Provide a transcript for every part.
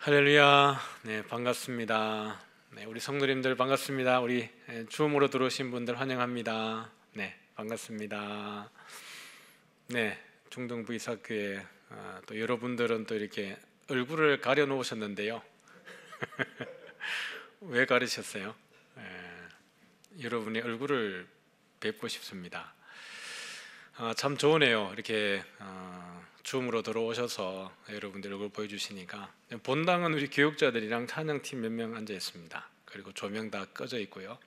할렐루야. 네, 반갑습니다. 네, 우리 성도님들 반갑습니다. 우리 줌으로 들어오신 분들 환영합니다. 네, 반갑습니다. 네, 중동 부이사교회 또 여러분들은 또 이렇게 얼굴을 가려 놓으셨는데요. 왜 가리셨어요? 여러분의 얼굴을 뵙고 싶습니다. 참 좋으네요. 이렇게 줌으로 들어오셔서 여러분들 얼굴 보여주시니까. 본당은 우리 교육자들이랑 찬양팀 몇 명 앉아 있습니다. 그리고 조명 다 꺼져 있고요.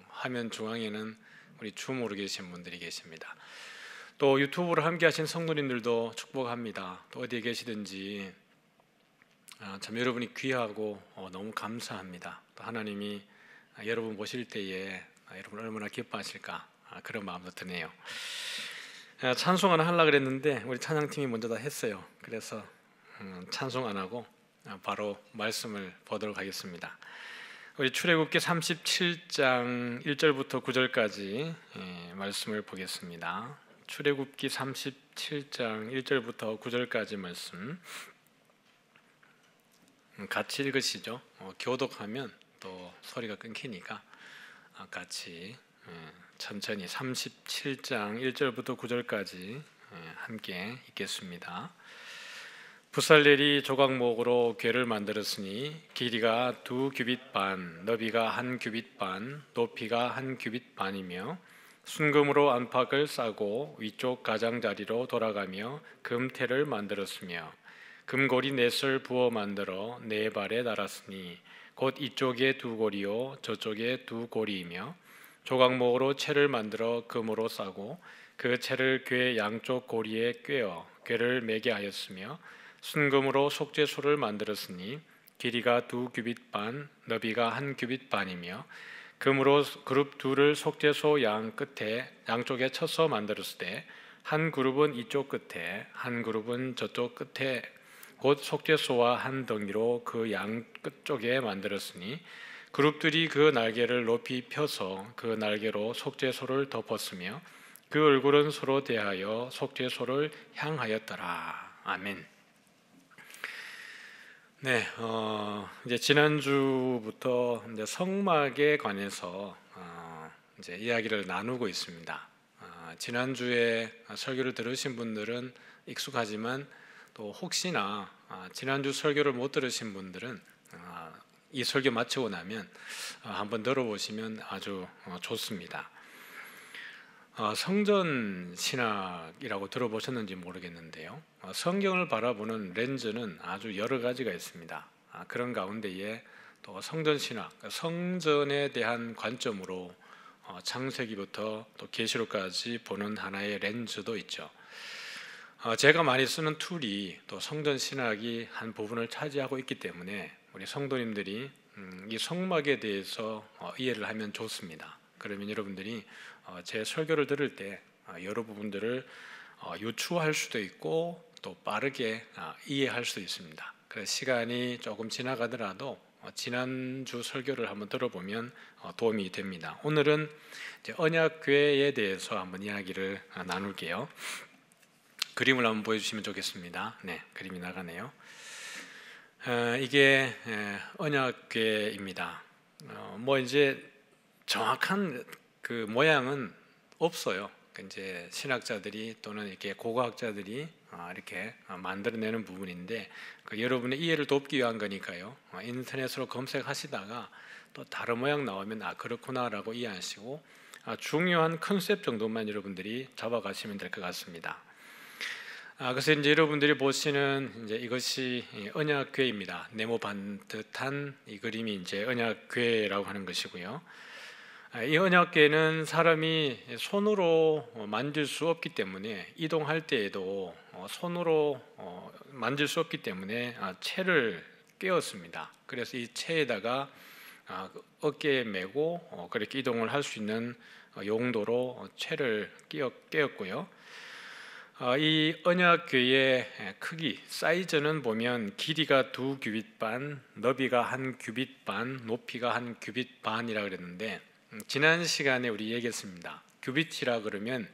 화면 중앙에는 우리 줌으로 계신 분들이 계십니다. 또 유튜브로 함께 하신 성도님들도 축복합니다. 또 어디에 계시든지 참 여러분이 귀하고 너무 감사합니다. 또 하나님이 여러분 보실 때에 여러분 얼마나 기뻐하실까 그런 마음도 드네요. 찬송 하나 하려고 그랬는데 우리 찬양팀이 먼저 다 했어요. 그래서 찬송 안 하고 바로 말씀을 보도록 하겠습니다. 우리 출애굽기 37장 1절부터 9절까지 말씀을 보겠습니다. 출애굽기 37장 1절부터 9절까지 말씀 같이 읽으시죠. 교독하면 또 소리가 끊기니까 같이 천천히 37장 1절부터 9절까지 함께 읽겠습니다. 부살렐이 조각목으로 궤를 만들었으니 길이가 2규빗 반, 너비가 1규빗 반, 높이가 1규빗 반이며 순금으로 안팎을 싸고 위쪽 가장자리로 돌아가며 금테를 만들었으며 금고리 넷을 부어 만들어 네 발에 달았으니 곧 이쪽에 2고리요 저쪽에 2고리이며 조각목으로 채를 만들어 금으로 싸고 그 채를 궤 양쪽 고리에 꿰어 궤를 매게 하였으며 순금으로 속죄소를 만들었으니 길이가 2규빗 반, 너비가 1규빗 반이며 금으로 그룹 둘을 속죄소 양 끝에 양쪽에 쳐서 만들었을 한 그룹은 이쪽 끝에 한 그룹은 저쪽 끝에 곧 속죄소와 한 덩이로 그 양 끝쪽에 만들었으니 그룹들이 그 날개를 높이 펴서 그 날개로 속죄소를 덮었으며 그 얼굴은 서로 대하여 속죄소를 향하였더라. 아멘. 네, 이제 지난주부터 이제 성막에 관해서 이제 이야기를 나누고 있습니다. 지난주에 설교를 들으신 분들은 익숙하지만 또 혹시나 지난주 설교를 못 들으신 분들은 이 설교 마치고 나면 한번 들어보시면 아주 좋습니다. 성전 신학이라고 들어보셨는지 모르겠는데요. 성경을 바라보는 렌즈는 아주 여러 가지가 있습니다. 그런 가운데에 또 성전 신학, 성전에 대한 관점으로 창세기부터 또 계시록까지 보는 하나의 렌즈도 있죠. 제가 많이 쓰는 툴이 또 성전 신학이 한 부분을 차지하고 있기 때문에 우리 성도님들이 이 성막에 대해서 이해를 하면 좋습니다. 그러면 여러분들이 제 설교를 들을 때 여러 부분들을 유추할 수도 있고 또 빠르게 이해할 수도 있습니다. 그래서 시간이 조금 지나가더라도 지난주 설교를 한번 들어보면 도움이 됩니다. 오늘은 이제 언약궤에 대해서 한번 이야기를 나눌게요. 그림을 한번 보여주시면 좋겠습니다. 네, 그림이 나가네요. 이게 언약궤입니다. 뭐 이제 정확한 그 모양은 없어요. 이제 신학자들이 또는 이렇게 고고학자들이 이렇게 만들어내는 부분인데 여러분의 이해를 돕기 위한 거니까요. 인터넷으로 검색하시다가 또 다른 모양 나오면 그렇구나라고 이해하시고 중요한 컨셉 정도만 여러분들이 잡아가시면 될 것 같습니다. 그래서 이제 여러분들이 보시는 이제 이것이 언약궤입니다. 네모 반듯한 이 그림이 이제 언약궤라고 하는 것이고요. 이 언약궤는 사람이 손으로 만질 수 없기 때문에 이동할 때에도 손으로 만질 수 없기 때문에 채를 꿰었습니다. 그래서 이 채에다가 어깨에 메고 그렇게 이동을 할 수 있는 용도로 채를 꿰었고요. 이 언약궤의 크기, 사이즈는 보면 길이가 2규빗 반, 너비가 1규빗 반, 높이가 1규빗 반이라고 그랬는데 지난 시간에 우리 얘기했습니다. 규빗이라 그러면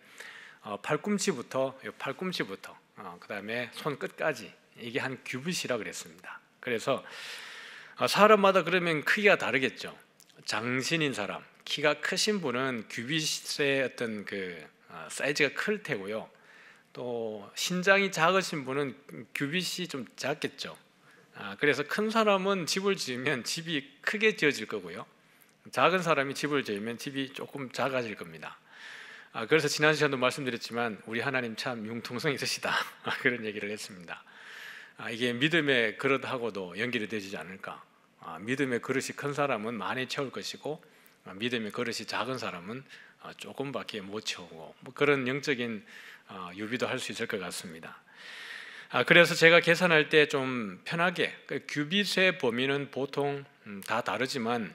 팔꿈치부터 그 다음에 손 끝까지 이게 한 규빗이라 그랬습니다. 그래서 사람마다 그러면 크기가 다르겠죠. 장신인 사람, 키가 크신 분은 규빗의 어떤 그 사이즈가 클 테고요. 또 신장이 작으신 분은 규빗이 좀 작겠죠. 그래서 큰 사람은 집을 지으면 집이 크게 지어질 거고요. 작은 사람이 집을 지으면 집이 조금 작아질 겁니다. 그래서 지난 시간도 말씀드렸지만 우리 하나님 참 융통성 있으시다 그런 얘기를 했습니다. 이게 믿음의 그릇하고도 연결이 되지 않을까. 믿음의 그릇이 큰 사람은 많이 채울 것이고 믿음의 그릇이 작은 사람은 조금밖에 못 채우고 뭐 그런 영적인 유비도 할 수 있을 것 같습니다. 그래서 제가 계산할 때 좀 편하게 규빗의 범위는 보통 다 다르지만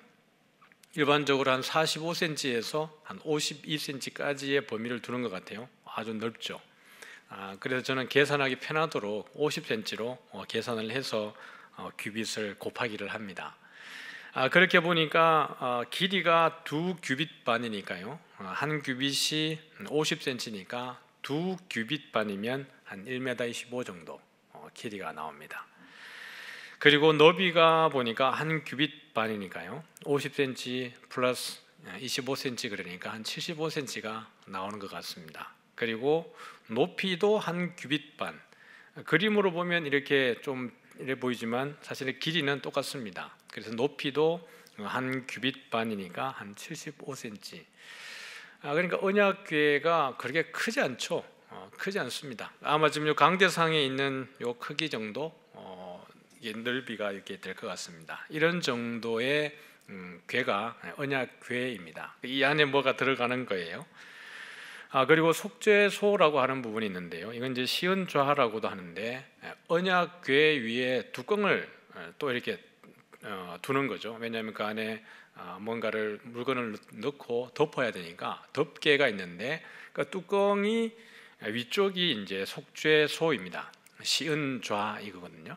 일반적으로 한 45cm에서 한 52cm까지의 범위를 두는 것 같아요. 아주 넓죠. 그래서 저는 계산하기 편하도록 50cm로 계산을 해서 규빗을 곱하기를 합니다. 그렇게 보니까 길이가 2규빗 반이니까요. 한 규빗이 50cm니까 2규빗 반이면 한 1m 25 정도 길이가 나옵니다. 그리고 너비가 보니까 한 규빗 반이니까요. 50cm 플러스 25cm 그러니까 한 75cm가 나오는 것 같습니다. 그리고 높이도 한 규빗 반. 그림으로 보면 이렇게 좀 이래 보이지만 사실 길이는 똑같습니다. 그래서 높이도 한 규빗 반이니까 한 75cm. 그러니까 언약궤가 그렇게 크지 않죠. 크지 않습니다. 아마 지금 요 강대상에 있는 요 크기 정도 넓이가 이렇게 될 것 같습니다. 이런 정도의 궤가 언약궤입니다. 이 안에 뭐가 들어가는 거예요. 그리고 속죄소라고 하는 부분이 있는데요. 이건 이제 시은좌라고도 하는데 언약궤 위에 뚜껑을 또 이렇게 두는 거죠. 왜냐하면 그 안에 뭔가를 물건을 넣고 덮어야 되니까 덮개가 있는데 그 뚜껑이 위쪽이 이제 속죄소입니다. 시은좌 이거거든요.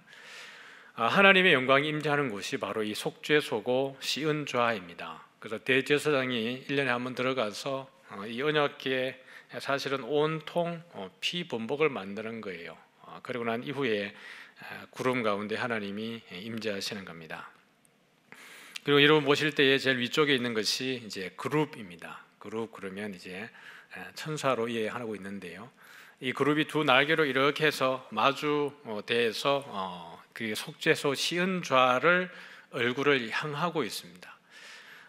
하나님의 영광이 임재하는 곳이 바로 이 속죄소고 시은좌입니다. 그래서 대제사장이 1년에 한 번 들어가서 이 언약궤에 사실은 온통 피범벅을 만드는 거예요. 그리고 난 이후에 구름 가운데 하나님이 임재하시는 겁니다. 그리고 이를 모실 때에 제일 위쪽에 있는 것이 이제 그룹입니다. 그룹 그러면 이제 천사로 이해하고 있는데요. 이 그룹이 두 날개로 이렇게 해서 마주 대해서 그 속죄소 시은좌를 얼굴을 향하고 있습니다.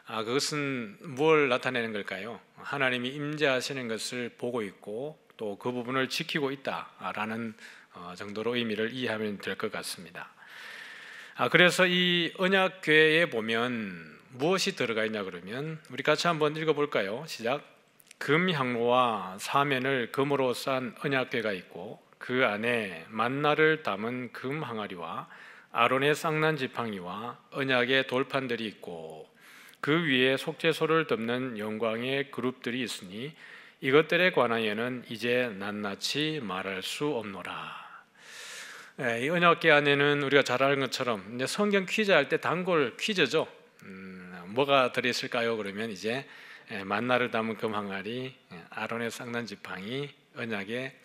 그것은 무엇을 나타내는 걸까요? 하나님이 임재하시는 것을 보고 있고 또 그 부분을 지키고 있다라는 정도로 의미를 이해하면 될 것 같습니다. 그래서 이 언약궤에 보면 무엇이 들어가 있냐 그러면 우리 같이 한번 읽어볼까요? 시작. 금향로와 사면을 금으로 싼 언약궤가 있고 그 안에 만나를 담은 금 항아리와 아론의 쌍난 지팡이와 언약의 돌판들이 있고 그 위에 속죄소를 덮는 영광의 그룹들이 있으니 이것들에 관하여는 이제 낱낱이 말할 수 없노라. 이 언약궤 안에는 우리가 잘 아는 것처럼 이제 성경 퀴즈 할 때 단골 퀴즈죠. 뭐가 들어있을까요? 그러면 이제 만나를 담은 금 항아리, 아론의 쌍난 지팡이, 언약의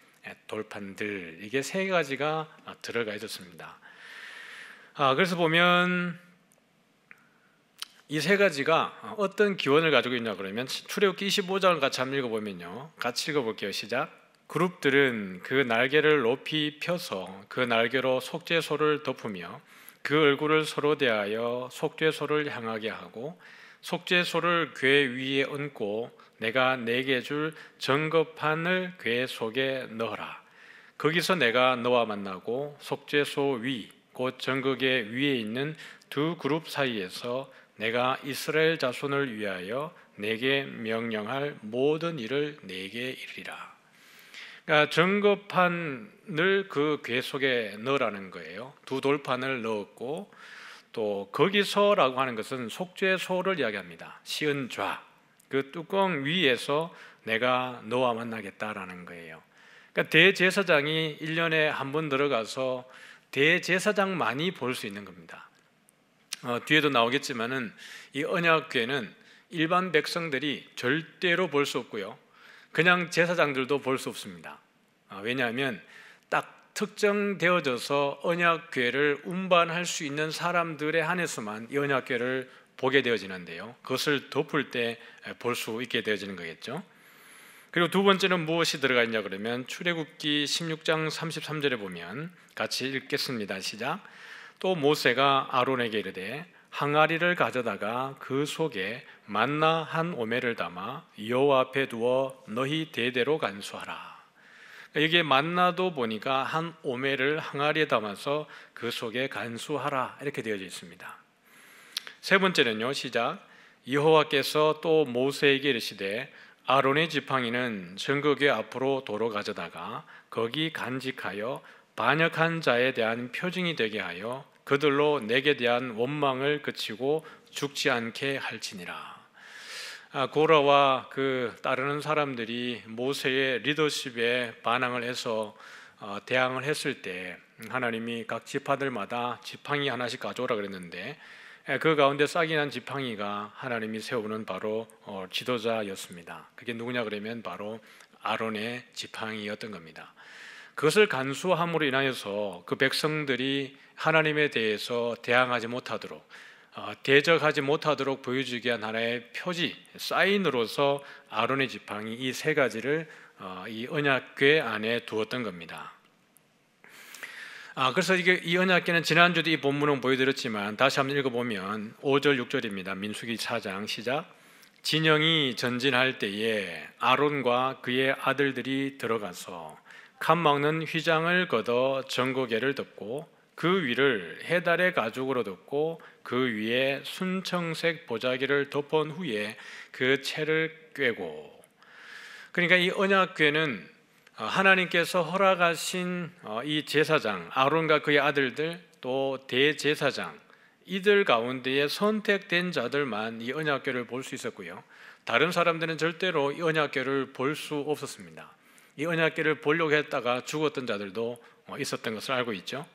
돌판들 이게 세 가지가 들어가 있었습니다. 그래서 보면 이 세 가지가 어떤 기원을 가지고 있냐 그러면 출애굽기 25장을 같이 한번 읽어보면요. 같이 읽어볼게요. 시작. 그룹들은 그 날개를 높이 펴서 그 날개로 속죄소를 덮으며 그 얼굴을 서로 대하여 속죄소를 향하게 하고 속죄소를 궤 위에 얹고 내가 내게 줄 증거판을 궤 속에 넣어라. 거기서 내가 너와 만나고 속죄소 위 곧 증거궤 위에 있는 두 그룹 사이에서 내가 이스라엘 자손을 위하여 내게 명령할 모든 일을 내게 이르리라. 그러니까 증거판을 그 궤 속에 넣으라는 거예요. 두 돌판을 넣었고 또 거기서라고 하는 것은 속죄소를 이야기합니다. 시은좌 그 뚜껑 위에서 내가 너와 만나겠다라는 거예요. 그러니까 대제사장이 1년에 한 번 들어가서 대제사장만이 볼 수 있는 겁니다. 뒤에도 나오겠지만은 이 언약궤는 일반 백성들이 절대로 볼 수 없고요. 그냥 제사장들도 볼 수 없습니다. 왜냐하면 딱 특정되어져서 언약궤를 운반할 수 있는 사람들에 한해서만 이 언약궤를 보게 되어지는데요, 그것을 덮을 때 볼 수 있게 되어지는 거겠죠. 그리고 두 번째는 무엇이 들어가 있냐 그러면 출애굽기 16장 33절에 보면 같이 읽겠습니다. 시작. 또 모세가 아론에게 이르되 항아리를 가져다가 그 속에 만나 한 오멜을 담아 여호와 앞에 두어 너희 대대로 간수하라. 여기에 만나도 보니까 한 오멜을 항아리에 담아서 그 속에 간수하라 이렇게 되어져 있습니다. 세 번째는요, 시작. 여호와께서 또 모세에게 이르시되 아론의 지팡이는 증거궤 앞으로 도로 가져다가 거기 간직하여 반역한 자에 대한 표징이 되게 하여 그들로 내게 대한 원망을 그치고 죽지 않게 할지니라. 고라와 그 따르는 사람들이 모세의 리더십에 반항을 해서 대항을 했을 때 하나님이 각 지파들마다 지팡이 하나씩 가져오라 그랬는데 그 가운데 싹이 난 지팡이가 하나님이 세우는 바로 지도자였습니다. 그게 누구냐 그러면 바로 아론의 지팡이였던 겁니다. 그것을 간수함으로 인하여서 그 백성들이 하나님에 대해서 대항하지 못하도록, 대적하지 못하도록 보여주게 한 하나의 표지, 사인으로서 아론의 지팡이 이 세 가지를 이 언약궤 안에 두었던 겁니다. 그래서 이 언약궤는 지난주도 이 본문은 보여드렸지만 다시 한번 읽어보면 5절 6절입니다. 민수기 4장 시작. 진영이 전진할 때에 아론과 그의 아들들이 들어가서 칸막는 휘장을 걷어 전거궤를 덮고 그 위를 해달의 가죽으로 덮고 그 위에 순청색 보자기를 덮은 후에 그 채를 꿰고. 그러니까 이 언약궤는 하나님께서 허락하신 이 제사장 아론과 그의 아들들 또 대제사장 이들 가운데에 선택된 자들만 이 언약궤를 볼 수 있었고요, 다른 사람들은 절대로 이 언약궤를 볼 수 없었습니다. 이 언약궤를 보려고 했다가 죽었던 자들도 있었던 것을 알고 있죠.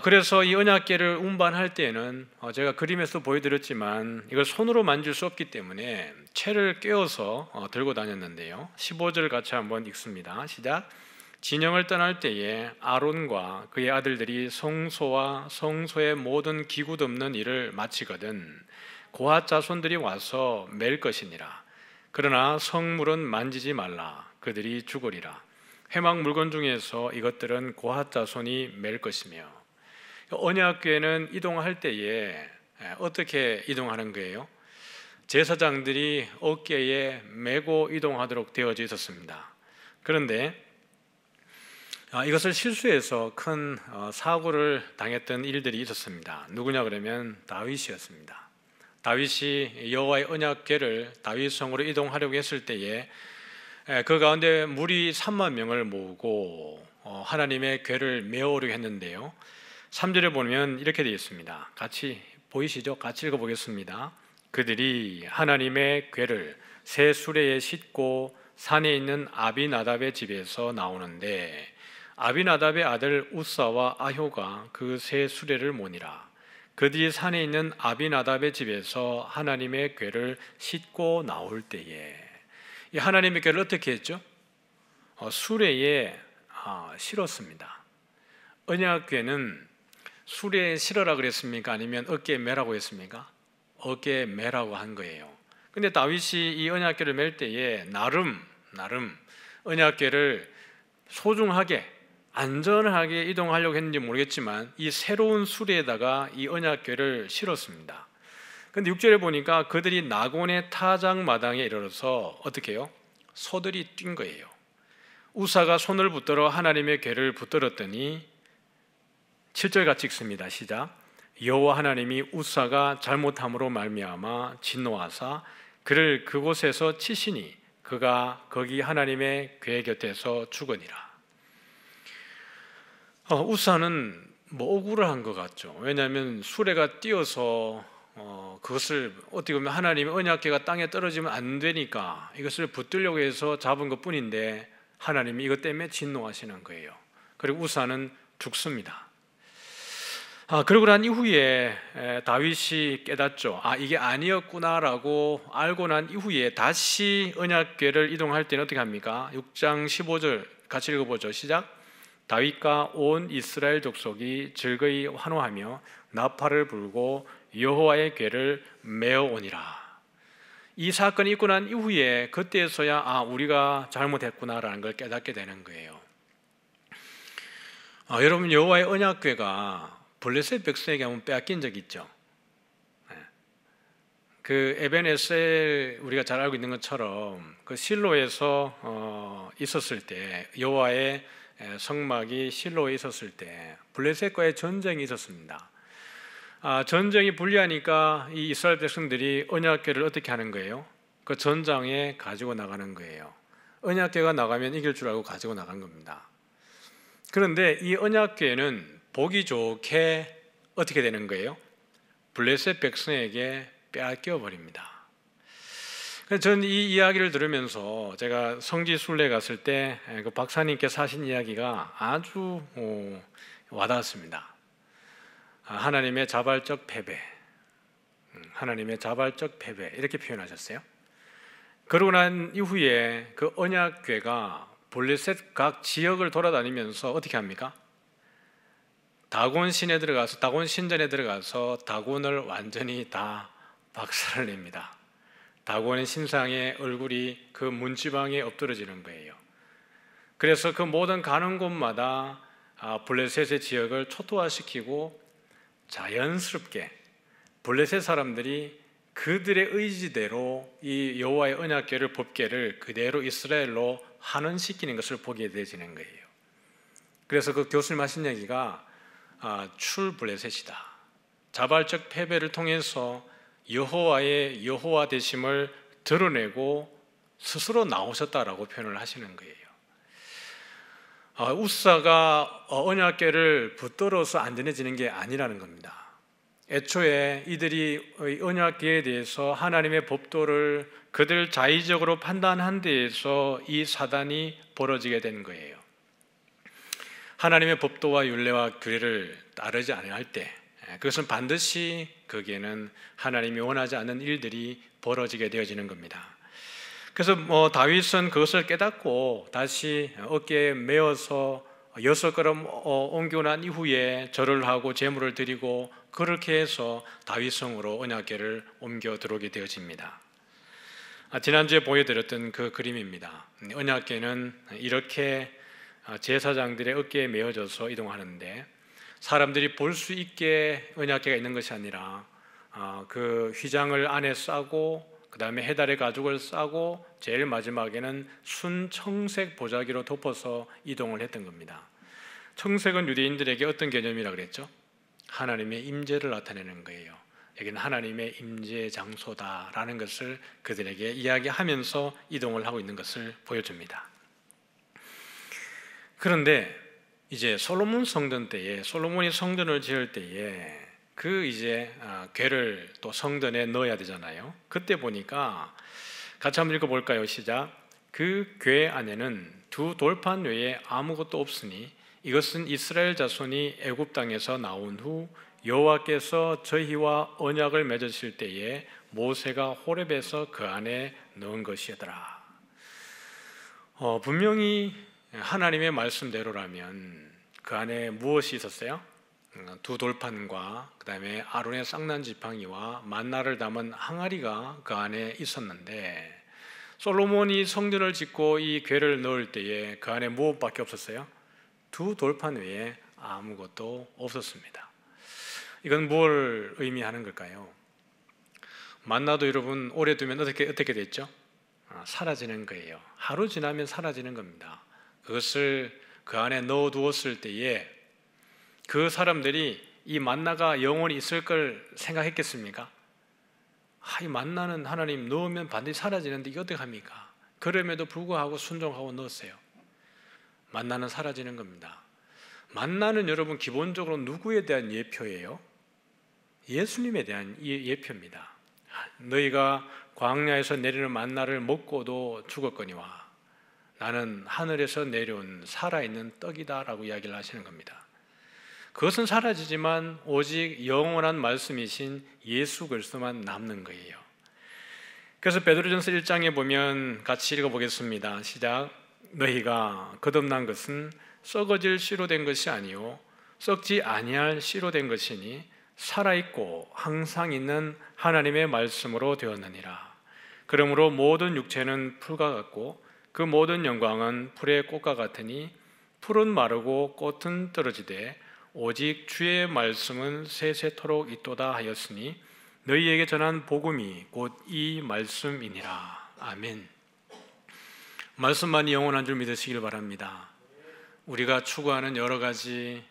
그래서 이 언약궤를 운반할 때에는 제가 그림에서 보여드렸지만 이걸 손으로 만질 수 없기 때문에 채를 꿰어서 들고 다녔는데요, 15절 같이 한번 읽습니다. 시작. 진영을 떠날 때에 아론과 그의 아들들이 성소와 성소의 모든 기구 덮는 일을 마치거든 고핫 자손들이 와서 맬 것이니라. 그러나 성물은 만지지 말라. 그들이 죽으리라. 회막 물건 중에서 이것들은 고핫 자손이 맬 것이며. 언약궤는 이동할 때에 어떻게 이동하는 거예요? 제사장들이 어깨에 메고 이동하도록 되어져 있었습니다. 그런데 이것을 실수해서 큰 사고를 당했던 일들이 있었습니다. 누구냐 그러면 다윗이었습니다. 다윗이 여호와의 언약궤를 다윗성으로 이동하려고 했을 때에 그 가운데 무리 3만 명을 모으고 하나님의 궤를 메어오려고 했는데요, 3절에 보면 이렇게 되어 있습니다. 같이 보이시죠? 같이 읽어보겠습니다. 그들이 하나님의 궤를 새 수레에 싣고 산에 있는 아비나답의 집에서 나오는데 아비나답의 아들 우사와 아효가 그 새 수레를 모니라. 그들이 산에 있는 아비나답의 집에서 하나님의 궤를 싣고 나올 때에, 이 하나님의 궤를 어떻게 했죠? 수레에 실었습니다. 언약궤는 수레에 실어라 그랬습니까? 아니면 어깨에 매라고 했습니까? 어깨에 매라고 한 거예요. 근데 다윗이 이 언약궤를 맬 때에 나름 언약궤를 소중하게 안전하게 이동하려고 했는지 모르겠지만 이 새로운 수레에다가 이 언약궤를 실었습니다. 근데 6절에 보니까 그들이 나곤의 타작마당에 이르러서 어떻게 해요? 소들이 뛴 거예요. 우사가 손을 붙들어 하나님의 궤를 붙들었더니 7절 같이 읽습니다. 시작. 여호와 하나님이 우사가 잘못함으로 말미암아 진노하사 그를 그곳에서 치시니 그가 거기 하나님의 궤 곁에서 죽으니라. 우사는 억울한 것 같죠. 왜냐하면 수레가 뛰어서 그것을 어떻게 보면 하나님의 언약궤가 땅에 떨어지면 안 되니까 이것을 붙들려고 해서 잡은 것뿐인데 하나님이 이것 때문에 진노하시는 거예요. 그리고 우사는 죽습니다. 그러고 난 이후에 다윗이 깨닫죠. 이게 아니었구나라고 알고 난 이후에 다시 언약궤를 이동할 때는 어떻게 합니까? 6장 15절 같이 읽어보죠. 시작. 다윗과 온 이스라엘 족속이 즐거이 환호하며 나팔을 불고 여호와의 궤를 메어오니라. 이 사건이 있고 난 이후에 그때서야 우리가 잘못했구나라는 걸 깨닫게 되는 거예요. 여러분, 여호와의 언약궤가 블레셋 백성에게 한번 빼앗긴 적이 있죠. 그 에벤에셀, 우리가 잘 알고 있는 것처럼 그 실로에서 있었을 때, 여호와의 성막이 실로에 있었을 때 블레셋과의 전쟁이 있었습니다. 전쟁이 불리하니까 이 이스라엘 백성들이 언약궤를 어떻게 하는 거예요? 그 전장에 가지고 나가는 거예요. 언약궤가 나가면 이길 줄 알고 가지고 나간 겁니다. 그런데 이 언약궤는 보기 좋게 어떻게 되는 거예요? 블레셋 백성에게 빼앗겨 버립니다. 저는 이 이야기를 들으면서 제가 성지순례 갔을 때 그 박사님께서 하신 이야기가 아주 와닿았습니다. 하나님의 자발적 패배, 하나님의 자발적 패배, 이렇게 표현하셨어요. 그러고 난 이후에 그 언약궤가 블레셋 각 지역을 돌아다니면서 어떻게 합니까? 다곤 신전에 들어가서 다곤을 완전히 다 박살을 냅니다. 다곤의 신상의 얼굴이 그 문지방에 엎드러지는 거예요. 그래서 그 모든 가는 곳마다 블레셋의 지역을 초토화시키고 자연스럽게 블레셋 사람들이 그들의 의지대로 이 여호와의 언약궤를, 법궤를 그대로 이스라엘로 환원시키는 것을 보게 되어지는 거예요. 그래서 그 교수님 하신 얘기가 출블레셋이다. 자발적 패배를 통해서 여호와의 여호와 되심을 드러내고 스스로 나오셨다라고 표현을 하시는 거예요. 우사가 언약궤를 붙들어서 안전해지는 게 아니라는 겁니다. 애초에 이들이 언약궤에 대해서 하나님의 법도를 그들 자의적으로 판단한 데에서 이 사단이 벌어지게 된 거예요. 하나님의 법도와 율례와 규례를 따르지 않을 때, 그것은 반드시 거기에는 하나님이 원하지 않는 일들이 벌어지게 되어지는 겁니다. 그래서 다윗은 그것을 깨닫고 다시 어깨에 메어서 6걸음 옮기고 난 이후에 절을 하고 제물을 드리고 그렇게 해서 다윗성으로 언약궤를 옮겨 들어오게 되어집니다. 지난주에 보여드렸던 그 그림입니다. 언약궤는 이렇게 제사장들의 어깨에 메어져서 이동하는데, 사람들이 볼 수 있게 언약궤가 있는 것이 아니라 그 휘장을 안에 싸고 그 다음에 해달의 가죽을 싸고 제일 마지막에는 순청색 보자기로 덮어서 이동을 했던 겁니다. 청색은 유대인들에게 어떤 개념이라 그랬죠? 하나님의 임재를 나타내는 거예요. 여기는 하나님의 임재 장소다라는 것을 그들에게 이야기하면서 이동을 하고 있는 것을 보여줍니다. 그런데 이제 솔로몬 성전 때에, 솔로몬이 성전을 지을 때에 그 이제 궤를 또 성전에 넣어야 되잖아요. 그때 보니까 같이 한번 읽어볼까요? 시작. 그 궤 안에는 두 돌판 외에 아무것도 없으니 이것은 이스라엘 자손이 애굽 땅에서 나온 후 여호와께서 저희와 언약을 맺으실 때에 모세가 호렙에서 그 안에 넣은 것이더라. 분명히 하나님의 말씀대로라면 그 안에 무엇이 있었어요? 두 돌판과 그 다음에 아론의 쌍난 지팡이와 만나를 담은 항아리가 그 안에 있었는데, 솔로몬이 성전을 짓고 이 궤를 넣을 때에 그 안에 무엇밖에 없었어요? 두 돌판 외에 아무것도 없었습니다. 이건 뭘 의미하는 걸까요? 만나도 여러분 오래 두면 어떻게 됐죠? 사라지는 거예요. 하루 지나면 사라지는 겁니다. 그것을 그 안에 넣어두었을 때에 그 사람들이 이 만나가 영원히 있을 걸 생각했겠습니까? 이 만나는 하나님 넣으면 반드시 사라지는데 이거 어떡합니까? 그럼에도 불구하고 순종하고 넣었어요. 만나는 사라지는 겁니다. 만나는 여러분 기본적으로 누구에 대한 예표예요? 예수님에 대한 예표입니다. 너희가 광야에서 내리는 만나를 먹고도 죽었거니와 나는 하늘에서 내려온 살아있는 떡이다라고 이야기를 하시는 겁니다. 그것은 사라지지만 오직 영원한 말씀이신 예수 그리스도만 남는 거예요. 그래서 베드로전서 1장에 보면 같이 읽어보겠습니다. 시작. 너희가 거듭난 것은 썩어질 씨로 된 것이 아니요 썩지 아니할 씨로 된 것이니 살아있고 항상 있는 하나님의 말씀으로 되었느니라. 그러므로 모든 육체는 풀과 같고 그 모든 영광은 풀의 꽃과 같으니 풀은 마르고 꽃은 떨어지되 오직 주의 말씀은 세세토록 있도다 하였으니 너희에게 전한 복음이 곧 이 말씀이니라. 아멘. 말씀만이 영원한 줄 믿으시길 바랍니다. 우리가 추구하는 여러 가지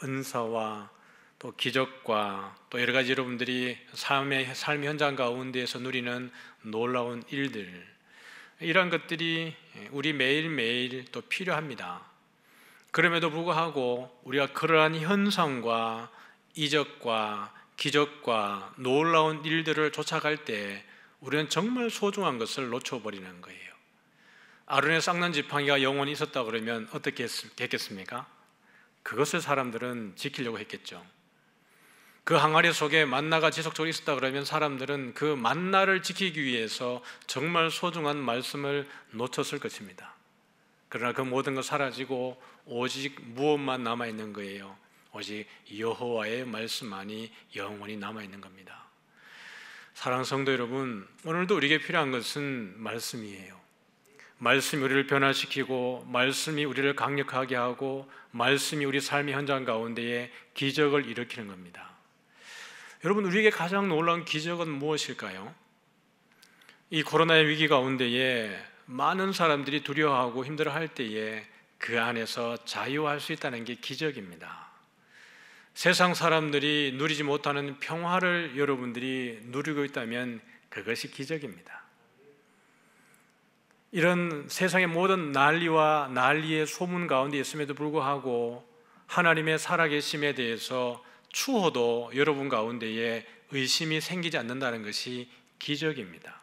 은사와 또 기적과 또 여러 가지 여러분들이 삶의 현장 가운데에서 누리는 놀라운 일들, 이러한 것들이 우리 매일매일 또 필요합니다. 그럼에도 불구하고 우리가 그러한 현상과 이적과 기적과 놀라운 일들을 쫓아갈 때 우리는 정말 소중한 것을 놓쳐버리는 거예요. 아론의 쌍난 지팡이가 영원히 있었다 그러면 어떻게 됐겠습니까? 그것을 사람들은 지키려고 했겠죠. 그 항아리 속에 만나가 지속적으로 있었다 그러면 사람들은 그 만나를 지키기 위해서 정말 소중한 말씀을 놓쳤을 것입니다. 그러나 그 모든 것 사라지고 오직 무엇만 남아있는 거예요? 오직 여호와의 말씀만이 영원히 남아있는 겁니다. 사랑하는 성도 여러분, 오늘도 우리에게 필요한 것은 말씀이에요. 말씀이 우리를 변화시키고 말씀이 우리를 강력하게 하고 말씀이 우리 삶의 현장 가운데에 기적을 일으키는 겁니다. 여러분, 우리에게 가장 놀라운 기적은 무엇일까요? 이 코로나의 위기 가운데에 많은 사람들이 두려워하고 힘들어할 때에 그 안에서 자유할 수 있다는 게 기적입니다. 세상 사람들이 누리지 못하는 평화를 여러분들이 누리고 있다면 그것이 기적입니다. 이런 세상의 모든 난리의 소문 가운데 있음에도 불구하고 하나님의 살아계심에 대해서 추호도 여러분 가운데에 의심이 생기지 않는다는 것이 기적입니다.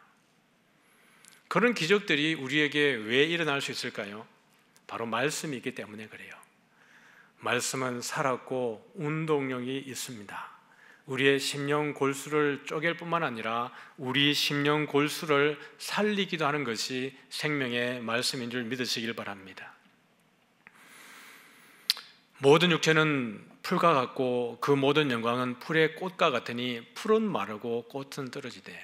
그런 기적들이 우리에게 왜 일어날 수 있을까요? 바로 말씀이 있기 때문에 그래요. 말씀은 살았고 운동력이 있습니다. 우리의 심령 골수를 쪼갤 뿐만 아니라 우리 심령 골수를 살리기도 하는 것이 생명의 말씀인 줄 믿으시길 바랍니다. 모든 육체는 풀과 같고 그 모든 영광은 풀의 꽃과 같으니 풀은 마르고 꽃은 떨어지되.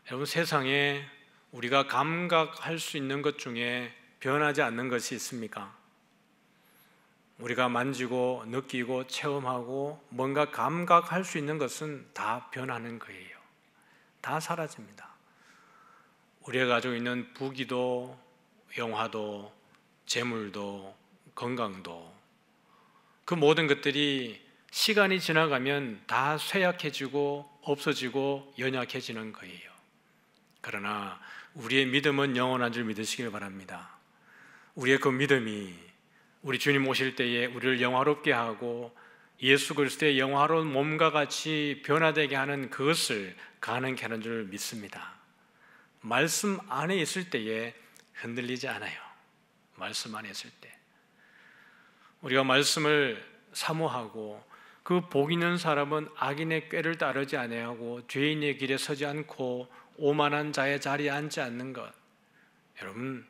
여러분, 세상에 우리가 감각할 수 있는 것 중에 변하지 않는 것이 있습니까? 우리가 만지고 느끼고 체험하고 뭔가 감각할 수 있는 것은 다 변하는 거예요. 다 사라집니다. 우리가 가지고 있는 부귀도 영화도 재물도 건강도 그 모든 것들이 시간이 지나가면 다 쇠약해지고 없어지고 연약해지는 거예요. 그러나 우리의 믿음은 영원한 줄 믿으시길 바랍니다. 우리의 그 믿음이 우리 주님 오실 때에 우리를 영화롭게 하고 예수 그리스도의 영화로운 몸과 같이 변화되게 하는 그것을 가능케 하는 줄 믿습니다. 말씀 안에 있을 때에 흔들리지 않아요. 말씀 안에 있을 때 우리가 말씀을 사모하고 그 복 있는 사람은 악인의 꾀를 따르지 아니하고 죄인의 길에 서지 않고 오만한 자의 자리에 앉지 않는 것. 여러분,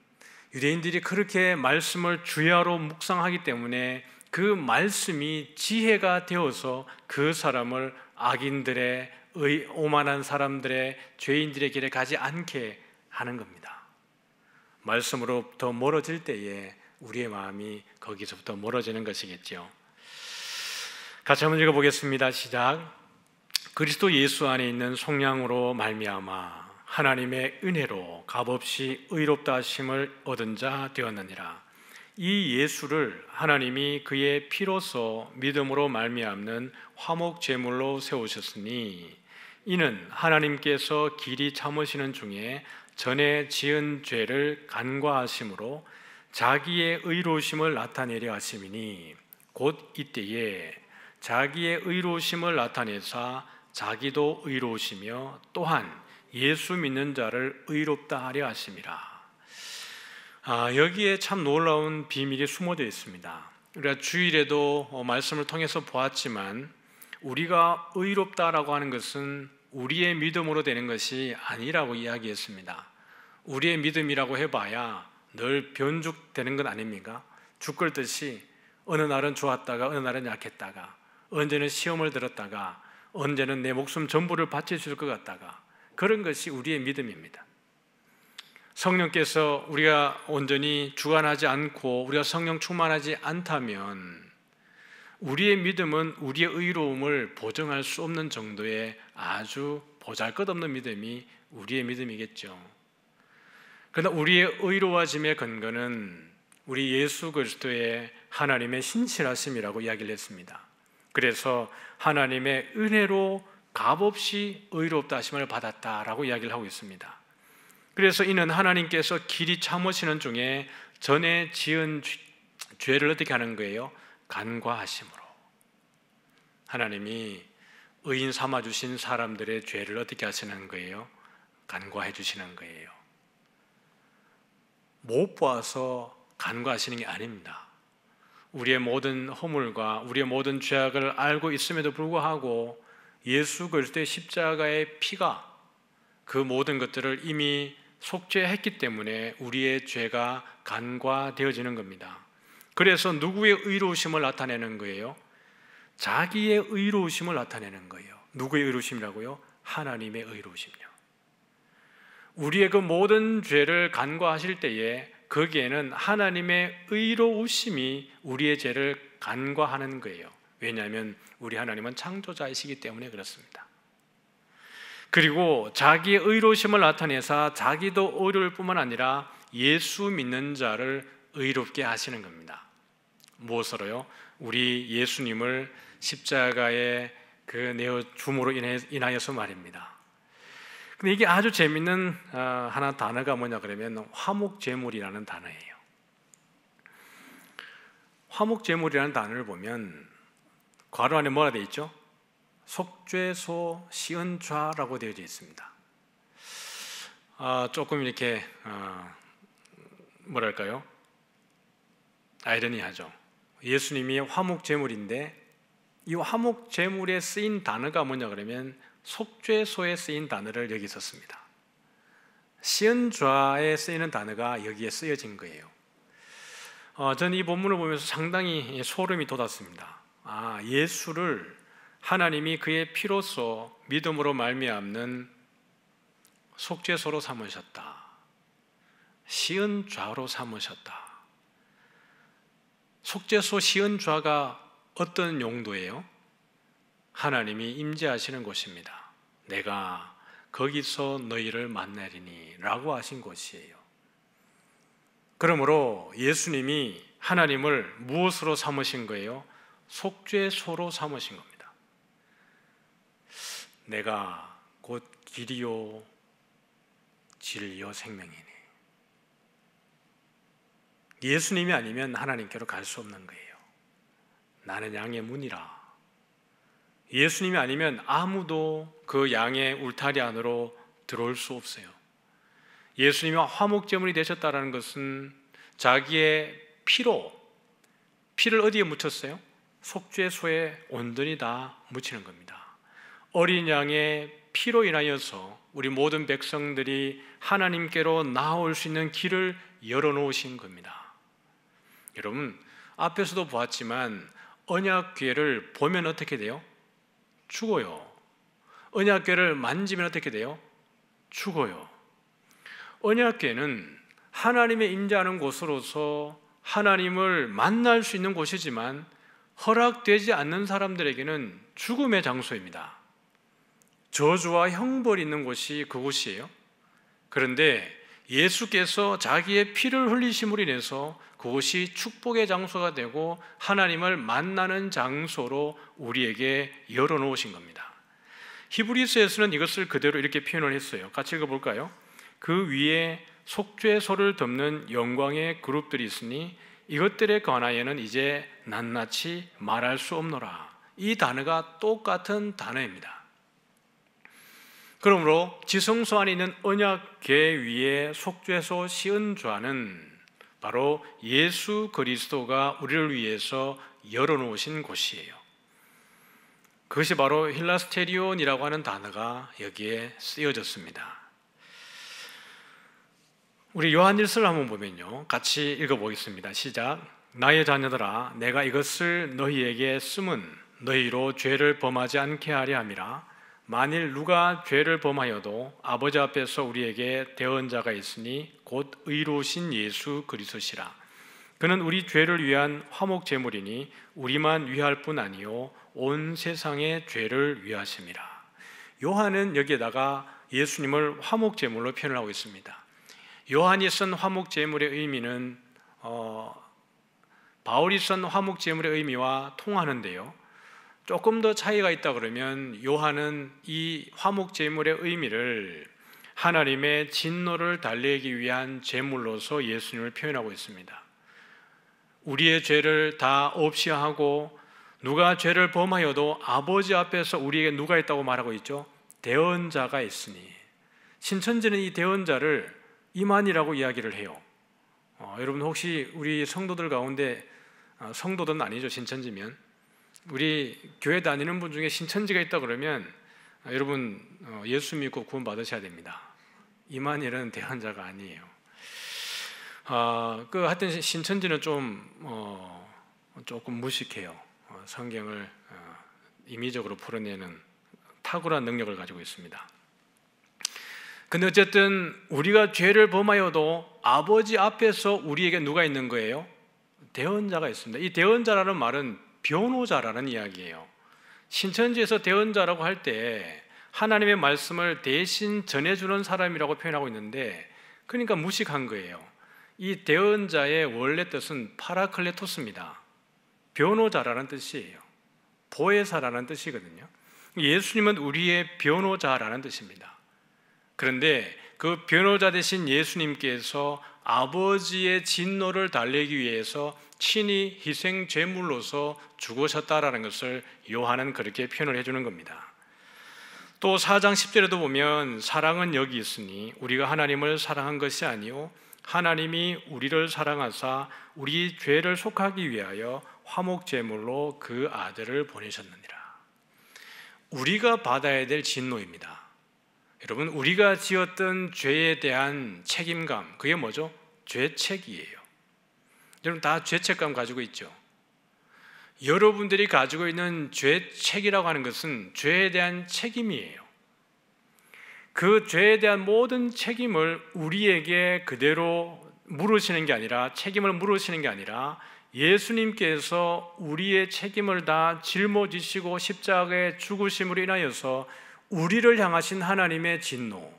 유대인들이 그렇게 말씀을 주야로 묵상하기 때문에 그 말씀이 지혜가 되어서 그 사람을 악인들의 오만한 사람들의 죄인들의 길에 가지 않게 하는 겁니다. 말씀으로부터 멀어질 때에 우리의 마음이 거기서부터 멀어지는 것이겠죠. 같이 한번 읽어보겠습니다. 시작. 그리스도 예수 안에 있는 속량으로 말미암아 하나님의 은혜로 값없이 의롭다 하심을 얻은 자 되었느니라. 이 예수를 하나님이 그의 피로서 믿음으로 말미암는 화목 제물로 세우셨으니 이는 하나님께서 길이 참으시는 중에 전에 지은 죄를 간과하심으로 자기의 의로우심을 나타내려 하심이니 곧 이때에 자기의 의로우심을 나타내사 자기도 의로우시며 또한 예수 믿는 자를 의롭다 하려 하심이라. 여기에 참 놀라운 비밀이 숨어져 있습니다. 우리가 주일에도 말씀을 통해서 보았지만 우리가 의롭다라고 하는 것은 우리의 믿음으로 되는 것이 아니라고 이야기했습니다. 우리의 믿음이라고 해봐야 늘 변죽되는 건 아닙니까? 죽 끓듯이 어느 날은 좋았다가 어느 날은 약했다가, 언제는 시험을 들었다가 언제는 내 목숨 전부를 바쳐줄 것 같다가, 그런 것이 우리의 믿음입니다. 성령께서 우리가 온전히 주관하지 않고 우리가 성령 충만하지 않다면 우리의 믿음은 우리의 의로움을 보증할 수 없는 정도의 아주 보잘것없는 믿음이 우리의 믿음이겠죠. 그러나 우리의 의로워짐의 근거는 우리 예수 그리스도의 하나님의 신실하심이라고 이야기를 했습니다. 그래서 하나님의 은혜로 값없이 의롭다 하심을 받았다라고 이야기를 하고 있습니다. 그래서 이는 하나님께서 길이 참으시는 중에 전에 지은 죄를 어떻게 하는 거예요? 간과하심으로. 하나님이 의인 삼아주신 사람들의 죄를 어떻게 하시는 거예요? 간과해 주시는 거예요. 못 봐서 간과하시는 게 아닙니다. 우리의 모든 허물과 우리의 모든 죄악을 알고 있음에도 불구하고 예수 그리스도의 십자가의 피가 그 모든 것들을 이미 속죄했기 때문에 우리의 죄가 간과되어지는 겁니다. 그래서 누구의 의로우심을 나타내는 거예요? 자기의 의로우심을 나타내는 거예요. 누구의 의로우심이라고요? 하나님의 의로우심이요. 우리의 그 모든 죄를 간과하실 때에 거기에는 하나님의 의로우심이 우리의 죄를 간과하는 거예요. 왜냐하면 우리 하나님은 창조자이시기 때문에 그렇습니다. 그리고 자기의 의로우심을 나타내사 자기도 의로울 뿐만 아니라 예수 믿는 자를 의롭게 하시는 겁니다. 무엇으로요? 우리 예수님을 십자가에 내어 줌으로 인하여서 말입니다. 근데 이게 아주 재밌는 하나 단어가 뭐냐 그러면 화목제물이라는 단어예요. 화목제물이라는 단어를 보면 괄호 안에 뭐가 되어 있죠? 속죄소 시은좌라고 되어 있습니다. 조금 이렇게 뭐랄까요? 아이러니하죠. 예수님이 화목제물인데 이 화목제물에 쓰인 단어가 뭐냐 그러면 속죄소에 쓰인 단어를 여기 썼습니다. 시은좌에 쓰이는 단어가 여기에 쓰여진 거예요. 저는 이 본문을 보면서 상당히 소름이 돋았습니다. 예수를 하나님이 그의 피로써 믿음으로 말미암는 속죄소로 삼으셨다. 시은좌로 삼으셨다. 속죄소 시은좌가 어떤 용도예요? 하나님이 임재하시는 곳입니다. 내가 거기서 너희를 만나리니 라고 하신 곳이에요. 그러므로 예수님이 하나님을 무엇으로 삼으신 거예요? 속죄소로 삼으신 겁니다. 내가 곧 길이요 진리요 생명이니. 예수님이 아니면 하나님께로 갈 수 없는 거예요. 나는 양의 문이라. 예수님이 아니면 아무도 그 양의 울타리 안으로 들어올 수 없어요. 예수님이 화목제물이 되셨다는 것은 자기의 피를 어디에 묻혔어요? 속죄소에 온전히 다 묻히는 겁니다. 어린 양의 피로 인하여서 우리 모든 백성들이 하나님께로 나올 수 있는 길을 열어놓으신 겁니다. 여러분, 앞에서도 보았지만 언약궤를 보면 어떻게 돼요? 죽어요. 언약궤를 만지면 어떻게 돼요? 죽어요. 언약궤는 하나님의 임재하는 곳으로서 하나님을 만날 수 있는 곳이지만 허락되지 않는 사람들에게는 죽음의 장소입니다. 저주와 형벌이 있는 곳이 그곳이에요. 그런데 예수께서 자기의 피를 흘리심으로 인해서 그곳이 축복의 장소가 되고 하나님을 만나는 장소로 우리에게 열어놓으신 겁니다. 히브리서에서는 이것을 그대로 이렇게 표현을 했어요. 같이 읽어볼까요? 그 위에 속죄소를 덮는 영광의 그룹들이 있으니 이것들에 관하여는 이제 낱낱이 말할 수 없노라. 이 단어가 똑같은 단어입니다. 그러므로 지성소 안에 있는 언약궤 위에 속죄소 시은좌는 바로 예수 그리스도가 우리를 위해서 열어놓으신 곳이에요. 그것이 바로 힐라스테리온이라고 하는 단어가 여기에 쓰여졌습니다. 우리 요한일서를 한번 보면요, 같이 읽어보겠습니다. 시작. 나의 자녀들아, 내가 이것을 너희에게 쓰면 너희로 죄를 범하지 않게 하려 함이라. 만일 누가 죄를 범하여도 아버지 앞에서 우리에게 대언자가 있으니 곧 의로우신 예수 그리스도시라. 그는 우리 죄를 위한 화목 제물이니 우리만 위할 뿐 아니요 온 세상의 죄를 위하심이라. 요한은 여기에다가 예수님을 화목 제물로 표현을 하고 있습니다. 요한이 쓴 화목 제물의 의미는 바울이 쓴 화목 제물의 의미와 통하는데요, 조금 더 차이가 있다 그러면 요한은 이 화목 제물의 의미를 하나님의 진노를 달래기 위한 제물로서 예수님을 표현하고 있습니다. 우리의 죄를 다 없이 하고 누가 죄를 범하여도 아버지 앞에서 우리에게 누가 있다고 말하고 있죠? 대언자가 있으니. 신천지는 이 대언자를 이만이라고 이야기를 해요. 여러분 혹시 우리 성도들 가운데, 성도들은 아니죠, 신천지면, 우리 교회 다니는 분 중에 신천지가 있다 그러면 여러분 예수 믿고 구원 받으셔야 됩니다. 이만일은 대언자가 아니에요. 하여튼 신천지는 조금 무식해요. 성경을 임의적으로 풀어내는 탁월한 능력을 가지고 있습니다. 근데 어쨌든 우리가 죄를 범하여도 아버지 앞에서 우리에게 누가 있는 거예요? 대언자가 있습니다. 이 대언자라는 말은 변호자라는 이야기예요. 신천지에서 대언자라고 할 때 하나님의 말씀을 대신 전해주는 사람이라고 표현하고 있는데, 그러니까 무식한 거예요. 이 대언자의 원래 뜻은 파라클레토스입니다. 변호자라는 뜻이에요. 보혜사라는 뜻이거든요. 예수님은 우리의 변호자라는 뜻입니다. 그런데 그 변호자 되신 예수님께서 아버지의 진노를 달래기 위해서 친히 희생 제물로서 죽으셨다라는 것을 요한은 그렇게 표현을 해주는 겁니다. 또 4장 10절에도 보면 사랑은 여기 있으니 우리가 하나님을 사랑한 것이 아니요 하나님이 우리를 사랑하사 우리 죄를 속하기 위하여 화목 제물로 그 아들을 보내셨느니라. 우리가 받아야 될 진노입니다. 여러분, 우리가 지었던 죄에 대한 책임감, 그게 뭐죠? 죄책이에요. 여러분 다 죄책감 가지고 있죠. 여러분들이 가지고 있는 죄책이라고 하는 것은 죄에 대한 책임이에요. 그 죄에 대한 모든 책임을 우리에게 그대로 물으시는 게 아니라, 책임을 물으시는 게 아니라 예수님께서 우리의 책임을 다 짊어지시고 십자가에 죽으심으로 인하여서 우리를 향하신 하나님의 진노,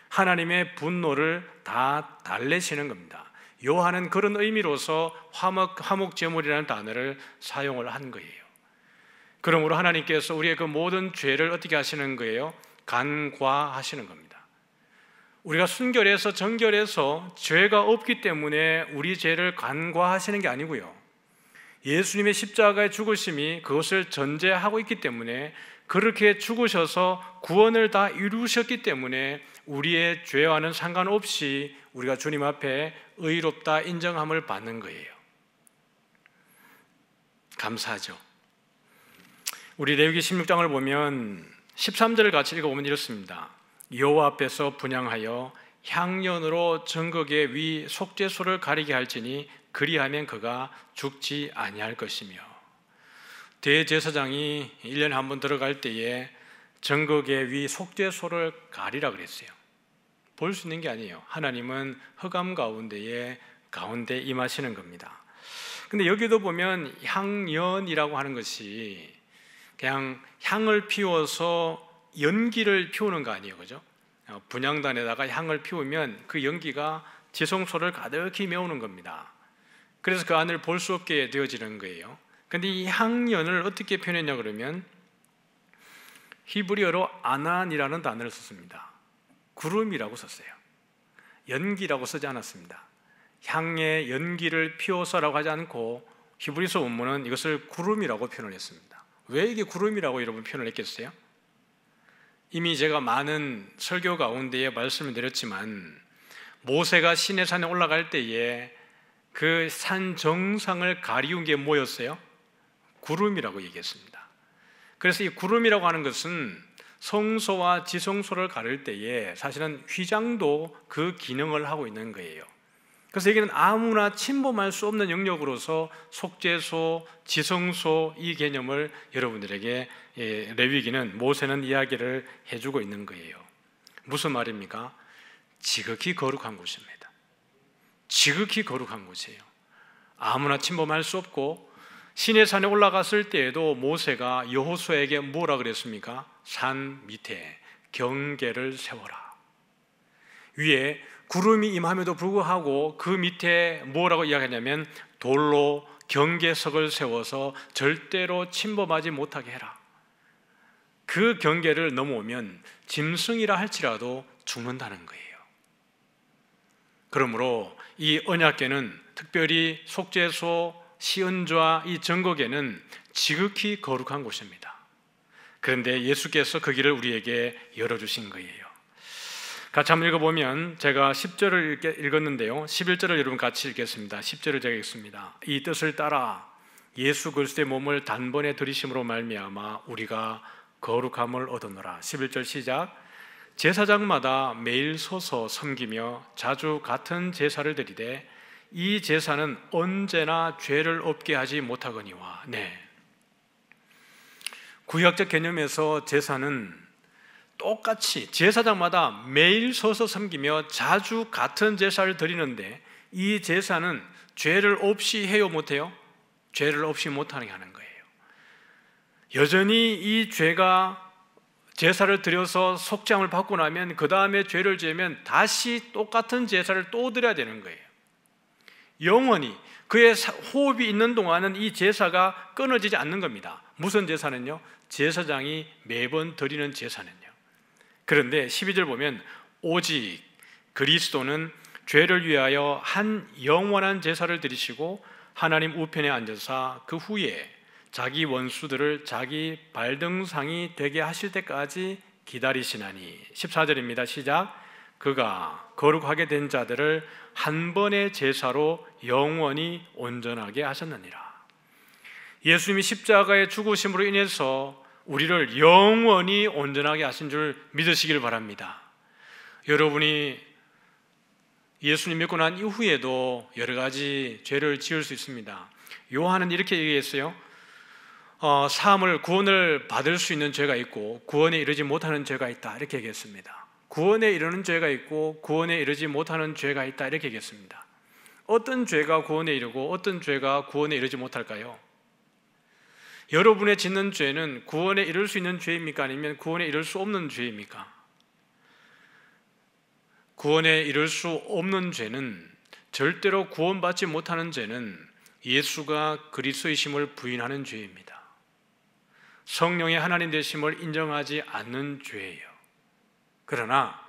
하나님의 분노를 다 달래시는 겁니다. 요한은 그런 의미로서 화목 제물이라는 단어를 사용을 한 거예요. 그러므로 하나님께서 우리의 그 모든 죄를 어떻게 하시는 거예요? 간과하시는 겁니다. 우리가 순결해서 정결해서 죄가 없기 때문에 우리 죄를 간과하시는 게 아니고요, 예수님의 십자가의 죽으심이 그것을 전제하고 있기 때문에, 그렇게 죽으셔서 구원을 다 이루셨기 때문에 우리의 죄와는 상관없이 우리가 주님 앞에 의롭다 인정함을 받는 거예요. 감사하죠. 우리 레위기 16장을 보면 13절을 같이 읽어보면 이렇습니다. 여호와 앞에서 분향하여 향년으로 전극의 위 속죄소를 가리게 할지니 그리하면 그가 죽지 아니할 것이며. 대제사장이 1년에 한 번 들어갈 때에 전극의 위 속죄소를 가리라 그랬어요. 볼 수 있는 게 아니에요. 하나님은 흑암 가운데 임하시는 겁니다. 근데 여기도 보면 향연이라고 하는 것이 그냥 향을 피워서 연기를 피우는 거 아니에요, 그죠? 분향단에다가 향을 피우면 그 연기가 지성소를 가득히 메우는 겁니다. 그래서 그 안을 볼 수 없게 되어지는 거예요. 근데 이 향연을 어떻게 표현했냐 그러면 히브리어로 아난이라는 단어를 썼습니다. 구름이라고 썼어요. 연기라고 쓰지 않았습니다. 향의 연기를 피워서라고 하지 않고 히브리서 원문은 이것을 구름이라고 표현을 했습니다. 왜 이게 구름이라고 여러분 표현을 했겠어요? 이미 제가 많은 설교 가운데에 말씀을 드렸지만, 모세가 시내산에 올라갈 때에 그 산 정상을 가리운 게 뭐였어요? 구름이라고 얘기했습니다. 그래서 이 구름이라고 하는 것은 성소와 지성소를 가릴 때에 사실은 휘장도 그 기능을 하고 있는 거예요. 그래서 여기는 아무나 침범할 수 없는 영역으로서 속죄소, 지성소 이 개념을 여러분들에게 레위기는 모세는 이야기를 해주고 있는 거예요. 무슨 말입니까? 지극히 거룩한 곳입니다. 지극히 거룩한 곳이에요. 아무나 침범할 수 없고, 시내산에 올라갔을 때에도 모세가 여호수아에게 뭐라 그랬습니까? 산 밑에 경계를 세워라. 위에 구름이 임함에도 불구하고 그 밑에 뭐라고 이야기하냐면 돌로 경계석을 세워서 절대로 침범하지 못하게 해라. 그 경계를 넘어오면 짐승이라 할지라도 죽는다는 거예요. 그러므로 이 언약궤는 특별히 속죄소, 시은좌 이 증거궤는 지극히 거룩한 곳입니다. 그런데 예수께서 그 길을 우리에게 열어주신 거예요. 같이 한번 읽어보면, 제가 10절을 읽었는데요, 11절을 여러분 같이 읽겠습니다. 10절을 제가 읽습니다. 이 뜻을 따라 예수 그리스도의 몸을 단번에 들이심으로 말미암아 우리가 거룩함을 얻었노라. 11절 시작. 제사장마다 매일 서서 섬기며 자주 같은 제사를 드리되 이 제사는 언제나 죄를 없게 하지 못하거니와. 네, 구약적 개념에서 제사는 똑같이 제사장마다 매일 서서 섬기며 자주 같은 제사를 드리는데 이 제사는 죄를 없이 해요, 못해요? 죄를 없이 못하게 하는 거예요. 여전히 이 죄가 제사를 드려서 속죄함을 받고 나면 그 다음에 죄를 지으면 다시 똑같은 제사를 또 드려야 되는 거예요. 영원히 그의 호흡이 있는 동안은 이 제사가 끊어지지 않는 겁니다. 무슨 제사는요? 제사장이 매번 드리는 제사는요. 그런데 12절 보면 오직 그리스도는 죄를 위하여 한 영원한 제사를 드리시고 하나님 우편에 앉으사 그 후에 자기 원수들을 자기 발등상이 되게 하실 때까지 기다리시나니. 14절입니다. 시작. 그가 거룩하게 된 자들을 한 번의 제사로 영원히 온전하게 하셨느니라. 예수님이 십자가의 죽으심으로 인해서 우리를 영원히 온전하게 하신 줄 믿으시길 바랍니다. 여러분이 예수님 믿고 난 이후에도 여러 가지 죄를 지을 수 있습니다. 요한은 이렇게 얘기했어요. 구원을 받을 수 있는 죄가 있고 구원에 이르지 못하는 죄가 있다, 이렇게 얘기했습니다. 구원에 이르는 죄가 있고 구원에 이르지 못하는 죄가 있다, 이렇게 얘기했습니다. 어떤 죄가 구원에 이르고 어떤 죄가 구원에 이르지 못할까요? 여러분의 짓는 죄는 구원에 이를 수 있는 죄입니까? 아니면 구원에 이를 수 없는 죄입니까? 구원에 이를 수 없는 죄는, 절대로 구원받지 못하는 죄는 예수가 그리스도이심을 부인하는 죄입니다. 성령의 하나님 되심을 인정하지 않는 죄예요. 그러나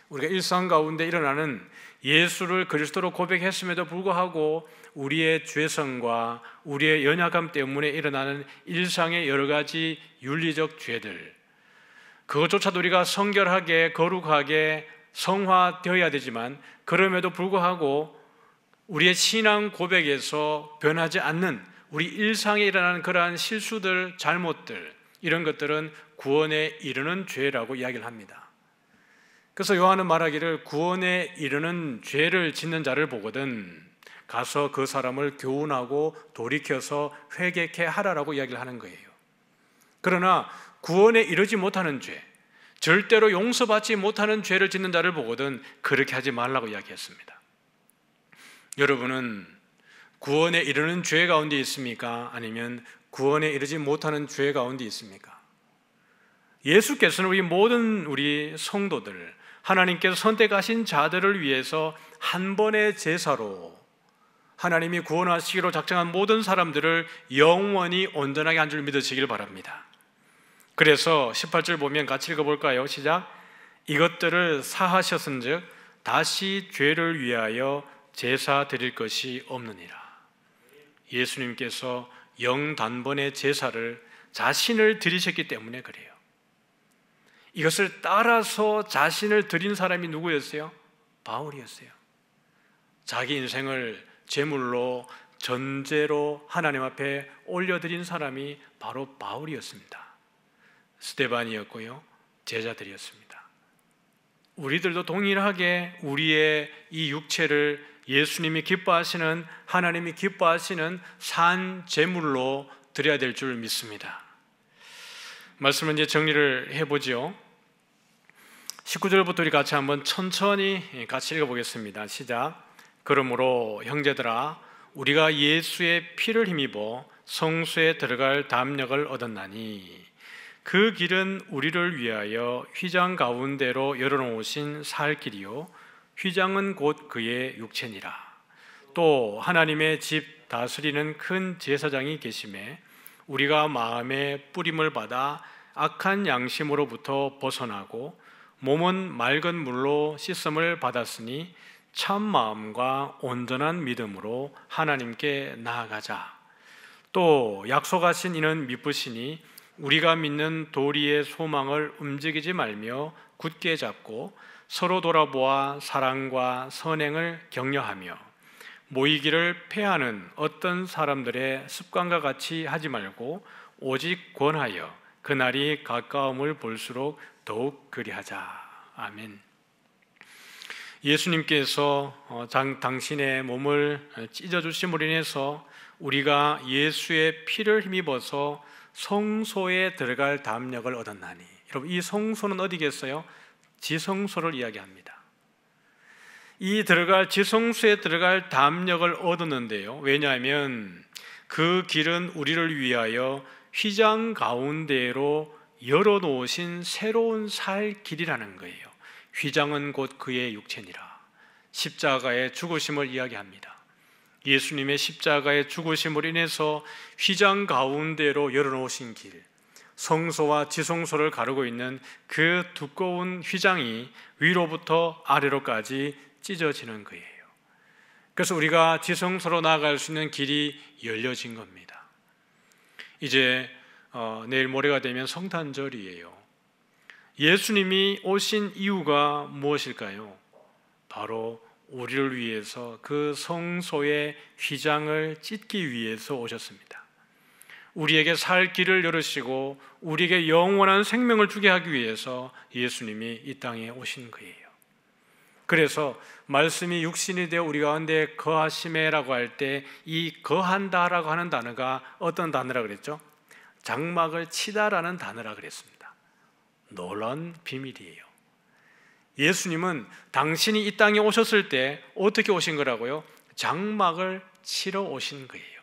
우리가 일상 가운데 일어나는 예수를 그리스도로 고백했음에도 불구하고 우리의 죄성과 우리의 연약함 때문에 일어나는 일상의 여러 가지 윤리적 죄들, 그것조차도 우리가 성결하게 거룩하게 성화되어야 되지만 그럼에도 불구하고 우리의 신앙 고백에서 변하지 않는 우리 일상에 일어나는 그러한 실수들, 잘못들, 이런 것들은 구원에 이르는 죄라고 이야기를 합니다. 그래서 요한은 말하기를 구원에 이르는 죄를 짓는 자를 보거든 가서 그 사람을 교훈하고 돌이켜서 회개케 하라라고 이야기를 하는 거예요. 그러나 구원에 이르지 못하는 죄, 절대로 용서받지 못하는 죄를 짓는 자를 보거든 그렇게 하지 말라고 이야기했습니다. 여러분은 구원에 이르는 죄 가운데 있습니까? 아니면 구원에 이르지 못하는 죄 가운데 있습니까? 예수께서는 우리 성도들, 하나님께서 선택하신 자들을 위해서 한 번의 제사로 하나님이 구원하시기로 작정한 모든 사람들을 영원히 온전하게 한 줄 믿으시길 바랍니다. 그래서 18절 보면 같이 읽어볼까요? 시작. 이것들을 사하셨은즉 다시 죄를 위하여 제사 드릴 것이 없느니라. 예수님께서 영단번의 제사를 자신을 드리셨기 때문에 그래요. 이것을 따라서 자신을 드린 사람이 누구였어요? 바울이었어요. 자기 인생을 제물로 전제로 하나님 앞에 올려드린 사람이 바로 바울이었습니다. 스데반이었고요, 제자들이었습니다. 우리들도 동일하게 우리의 이 육체를 예수님이 기뻐하시는, 하나님이 기뻐하시는 산 제물로 드려야 될 줄 믿습니다. 말씀을 이제 정리를 해보죠. 19절부터 우리 같이 한번 천천히 같이 읽어보겠습니다. 시작. 그러므로 형제들아, 우리가 예수의 피를 힘입어 성소에 들어갈 담력을 얻었나니 그 길은 우리를 위하여 휘장 가운데로 열어놓으신 살 길이요 휘장은 곧 그의 육체니라. 또 하나님의 집 다스리는 큰 제사장이 계심에 우리가 마음의 뿌림을 받아 악한 양심으로부터 벗어나고 몸은 맑은 물로 씻음을 받았으니 참 마음과 온전한 믿음으로 하나님께 나아가자. 또 약속하신 이는 미쁘시니 우리가 믿는 도리의 소망을 움직이지 말며 굳게 잡고 서로 돌아보아 사랑과 선행을 격려하며 모이기를 패하는 어떤 사람들의 습관과 같이 하지 말고 오직 권하여 그날이 가까움을 볼수록 더욱 그리하자. 아멘. 예수님께서 당신의 몸을 찢어주심으로 인해서 우리가 예수의 피를 힘입어서 성소에 들어갈 담력을 얻었나니, 여러분, 이 성소는 어디겠어요? 지성소를 이야기합니다. 이 지성소에 들어갈 담력을 얻었는데요, 왜냐하면 그 길은 우리를 위하여 휘장 가운데로 열어놓으신 새로운 살 길이라는 거예요. 휘장은 곧 그의 육체니라. 십자가의 죽으심을 이야기합니다. 예수님의 십자가의 죽으심으로 인해서 휘장 가운데로 열어놓으신 길, 성소와 지성소를 가르고 있는 그 두꺼운 휘장이 위로부터 아래로까지 찢어지는 거예요. 그래서 우리가 지성소로 나아갈 수 있는 길이 열려진 겁니다. 이제 내일 모레가 되면 성탄절이에요. 예수님이 오신 이유가 무엇일까요? 바로 우리를 위해서 그 성소의 휘장을 찢기 위해서 오셨습니다. 우리에게 살 길을 열으시고 우리에게 영원한 생명을 주게 하기 위해서 예수님이 이 땅에 오신 거예요. 그래서 말씀이 육신이 되어 우리 가운데 거하심에라고 할 때 이 거한다라고 하는 단어가 어떤 단어라 그랬죠? 장막을 치다라는 단어라 그랬습니다. 놀라운 비밀이에요. 예수님은 당신이 이 땅에 오셨을 때 어떻게 오신 거라고요? 장막을 치러 오신 거예요.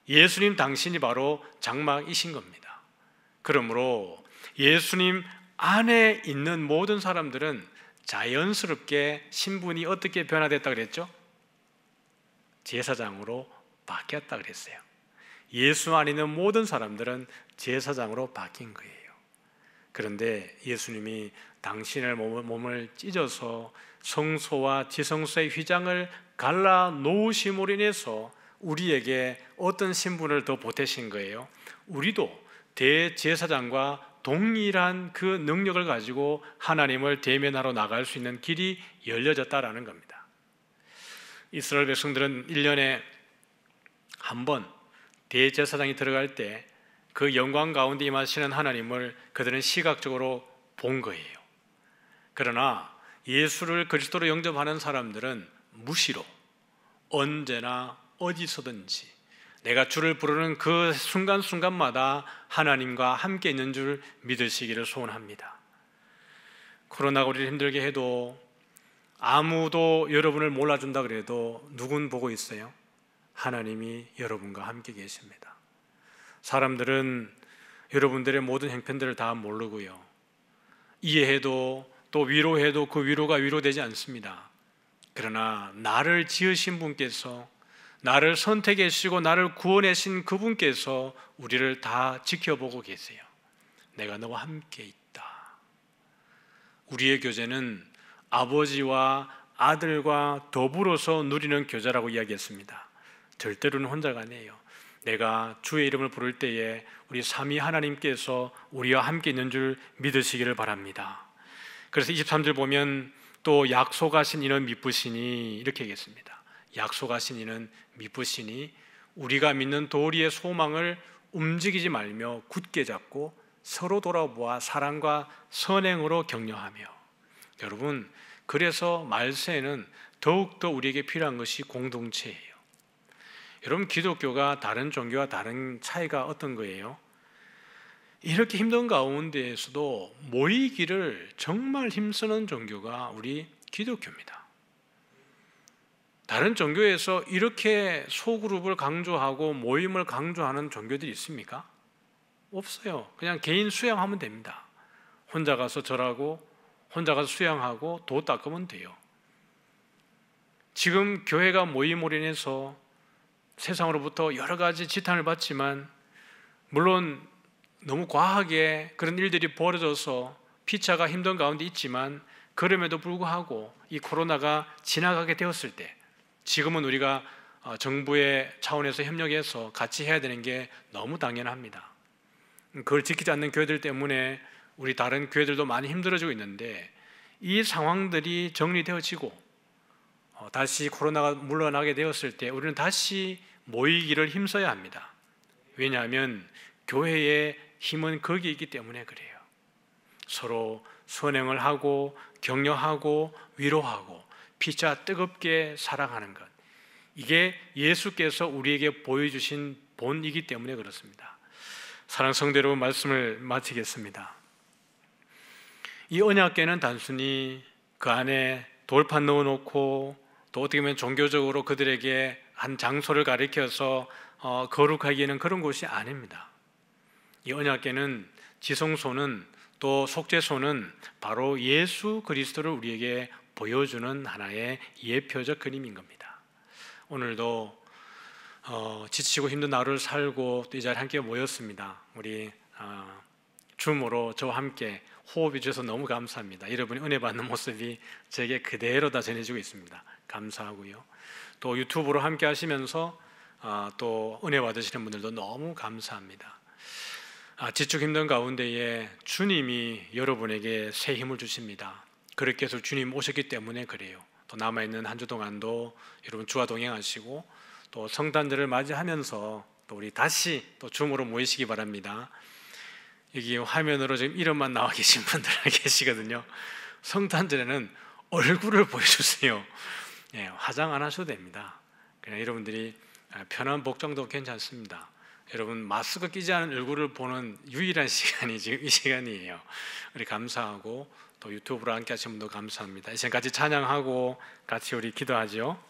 예수님 당신이 바로 장막이신 겁니다. 그러므로 예수님 안에 있는 모든 사람들은 자연스럽게 신분이 어떻게 변화됐다 그랬죠? 제사장으로 바뀌었다 그랬어요. 예수 안에 있는 모든 사람들은 제사장으로 바뀐 거예요. 그런데 예수님이 당신의 몸을 찢어서 성소와 지성소의 휘장을 갈라 놓으심으로 인해서 우리에게 어떤 신분을 더 보태신 거예요? 우리도 대제사장과 동일한 그 능력을 가지고 하나님을 대면하러 나갈 수 있는 길이 열려졌다라는 겁니다. 이스라엘 백성들은 1년에 한 번 대제사장이 들어갈 때 그 영광 가운데 임하시는 하나님을 그들은 시각적으로 본 거예요. 그러나 예수를 그리스도로 영접하는 사람들은 무시로 언제나 어디서든지 내가 주를 부르는 그 순간순간마다 하나님과 함께 있는 줄 믿으시기를 소원합니다. 코로나가 우리를 힘들게 해도 아무도 여러분을 몰라준다 그래도 누군 보고 있어요? 하나님이 여러분과 함께 계십니다. 사람들은 여러분들의 모든 형편들을 다 모르고요, 이해해도 또 위로해도 그 위로가 위로되지 않습니다. 그러나 나를 지으신 분께서, 나를 선택해 주시고 나를 구원하신 그분께서 우리를 다 지켜보고 계세요. 내가 너와 함께 있다. 우리의 교제는 아버지와 아들과 더불어서 누리는 교제라고 이야기했습니다. 절대로는 혼자가 아니에요. 내가 주의 이름을 부를 때에 우리 삼위 하나님께서 우리와 함께 있는 줄 믿으시기를 바랍니다. 그래서 23절 보면 또 약속하신 이는 미쁘시니 이렇게 얘기했습니다. 약속하신 이는 미쁘시니 우리가 믿는 도리의 소망을 움직이지 말며 굳게 잡고 서로 돌아보아 사랑과 선행으로 격려하며. 여러분, 그래서 말세에는 더욱더 우리에게 필요한 것이 공동체예요. 여러분, 기독교가 다른 종교와 다른 차이가 어떤 거예요? 이렇게 힘든 가운데에서도 모이기를 정말 힘쓰는 종교가 우리 기독교입니다. 다른 종교에서 이렇게 소그룹을 강조하고 모임을 강조하는 종교들이 있습니까? 없어요. 그냥 개인 수양하면 됩니다. 혼자 가서 절하고 혼자 가서 수양하고 도 닦으면 돼요. 지금 교회가 모임으로 인해서 세상으로부터 여러 가지 지탄을 받지만, 물론 너무 과하게 그런 일들이 벌어져서 피차가 힘든 가운데 있지만, 그럼에도 불구하고 이 코로나가 지나가게 되었을 때 지금은 우리가 정부의 차원에서 협력해서 같이 해야 되는 게 너무 당연합니다. 그걸 지키지 않는 교회들 때문에 우리 다른 교회들도 많이 힘들어지고 있는데, 이 상황들이 정리되어지고 다시 코로나가 물러나게 되었을 때 우리는 다시 모이기를 힘써야 합니다. 왜냐하면 교회의 힘은 거기에 있기 때문에 그래요. 서로 선행을 하고 격려하고 위로하고 피차 뜨겁게 사랑하는 것, 이게 예수께서 우리에게 보여주신 본이기 때문에 그렇습니다. 사랑하는 성도 여러분, 말씀을 마치겠습니다. 이 언약궤는 단순히 그 안에 돌판 넣어놓고 또 어떻게 보면 종교적으로 그들에게 한 장소를 가리켜서 거룩하기에는 그런 곳이 아닙니다. 이 언약궤는, 지성소는, 또 속죄소는 바로 예수 그리스도를 우리에게 보여주는 하나의 예표적 그림인 겁니다. 오늘도 지치고 힘든 하루를 살고 또 이 자리에 함께 모였습니다. 우리 줌으로 저와 함께 호흡해 주셔서 너무 감사합니다. 여러분이 은혜 받는 모습이 제게 그대로 다 전해지고 있습니다. 감사하고요. 또 유튜브로 함께 하시면서 또 은혜 받으시는 분들도 너무 감사합니다. 지축 힘든 가운데에 주님이 여러분에게 새 힘을 주십니다. 그렇게 해서 주님 오셨기 때문에 그래요. 또 남아있는 한 주 동안도 여러분 주와 동행하시고 또 성탄절을 맞이하면서 또 우리 다시 또 줌으로 모이시기 바랍니다. 여기 화면으로 지금 이름만 나와 계신 분들 계시거든요. 성탄절에는 얼굴을 보여주세요. 화장 안 하셔도 됩니다. 그냥 여러분들이 편한 복장도 괜찮습니다. 여러분, 마스크 끼지 않은 얼굴을 보는 유일한 시간이 지금 이 시간이에요. 우리 감사하고 또 유튜브로 함께 하신 분도 감사합니다. 이제 같이 찬양하고 같이 우리 기도하죠.